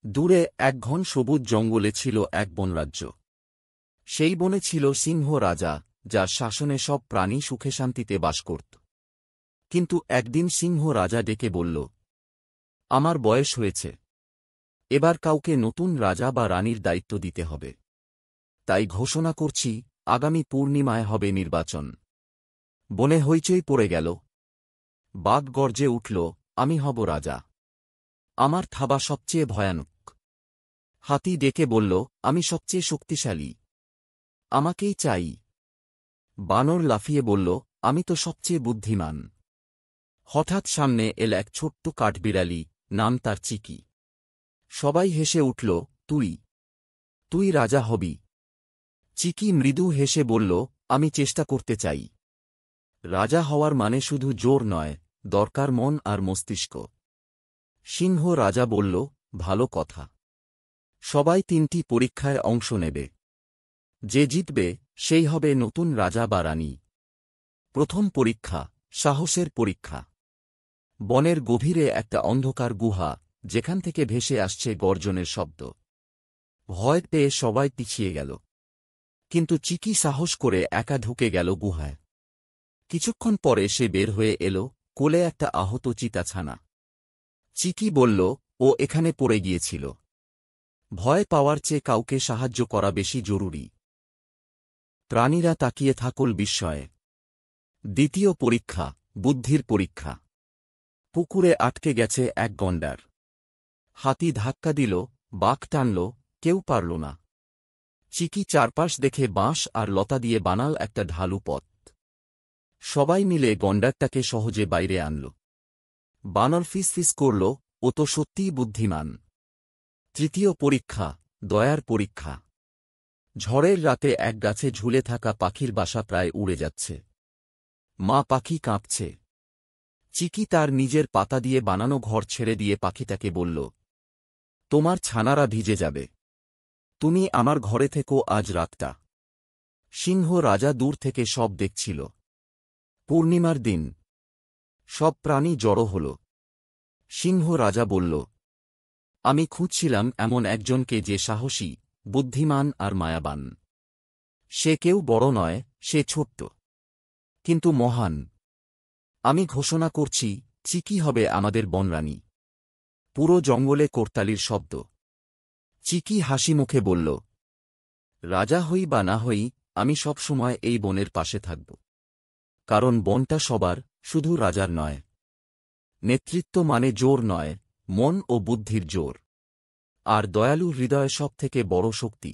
দূরে এক ঘন সবুজ জঙ্গলে ছিল এক বনরাজ্য। সেই বনে ছিল সিংহ রাজা, যার শাসনে সব প্রাণী সুখে শান্তিতে বাস করত। কিন্তু একদিন সিংহ রাজা ডেকে বলল, আমার বয়স হয়েছে, এবার কাউকে নতুন রাজা বা রানীর দায়িত্ব দিতে হবে। তাই ঘোষণা করছি, আগামী পূর্ণিমায় হবে নির্বাচন। বনে হইচই পড়ে গেল। বাঘ গর্জে উঠল, আমি হব রাজা, আমার থাবা সবচেয়ে ভয়ানক। হাতি ডেকে বলল, আমি সবচেয়ে শক্তিশালী, আমাকেই চাই। বানর লাফিয়ে বলল, আমি তো সবচেয়ে বুদ্ধিমান। হঠাৎ সামনে এল এক ছোট্ট কাঠবিড়ালি, নাম তার চিকি। সবাই হেসে উঠল, তুই তুই রাজা হবি। চিকি মৃদু হেসে বলল, আমি চেষ্টা করতে চাই। রাজা হওয়ার মানে শুধু জোর নয়, দরকার মন আর মস্তিষ্ক। সিংহ রাজা বলল, ভালো কথা। সবাই 3টি পরীক্ষায় অংশ নেবে। যে জিতবে সেই হবে নতুন রাজা বা রানী। প্রথম পরীক্ষা, সাহসের পরীক্ষা। বনের গভীরে একটা অন্ধকার গুহা, যেখান থেকে ভেসে আসছে গর্জনের শব্দ। ভয় পেয়ে সবাই পিছিয়ে গেল। কিন্তু চিকি সাহস করে একা ঢুকে গেল গুহায়। কিছুক্ষণ পরে সে বের হয়ে এল, কোলে একটা আহত চিতাছানা। চিকি বলল, ও এখানে পড়ে গিয়েছিল। ভয় পাওয়ার চেয়ে কাউকে সাহায্য করা বেশি জরুরি। প্রাণীরা তাকিয়ে থাকল বিস্ময়ে। দ্বিতীয় পরীক্ষা, বুদ্ধির পরীক্ষা। পুকুরে আটকে গেছে এক গণ্ডার। হাতি ধাক্কা দিল, বাঘ টানল, কেউ পারল না। চিকি চারপাশ দেখে বাঁশ আর লতা দিয়ে বানাল একটা ঢালু পথ। সবাই মিলে গণ্ডারটাকে সহজে বাইরে আনল। বানর ফিসফিস করল, ও তো সত্যিই বুদ্ধিমান। তৃতীয় পরীক্ষা, দয়ার পরীক্ষা। ঝড়ের রাতে এক গাছে ঝুলে থাকা পাখির বাসা প্রায় উড়ে যাচ্ছে। মা পাখি কাঁপছে। চিকি তার নিজের পাতা দিয়ে বানানো ঘর ছেড়ে দিয়ে পাখিটাকে বলল, তোমার ছানারা ভিজে যাবে, তুমি আমার ঘরে থেকো আজ রাতটা। সিংহ রাজা দূর থেকে সব দেখছিল। পূর্ণিমার দিন। সব প্রাণী জড়ো হল। সিংহ রাজা বলল, আমি খুঁজছিলাম এমন একজনকে যে সাহসী, বুদ্ধিমান আর মায়াবান। সে কেউ বড় নয়, সে ছোট্ট, কিন্তু মহান। আমি ঘোষণা করছি, চিকি হবে আমাদের বনরানী। পুরো জঙ্গলে করতালির শব্দ। চিকি হাসি মুখে বলল, রাজা হই বা না হই, আমি সব সময় এই বনের পাশে থাকব। কারণ বনটা সবার, শুধু রাজার নয়। নেতৃত্ব মানে জোর নয়, মন ও বুদ্ধির জোর। আর দয়ালু হৃদয় সব থেকে বড় শক্তি।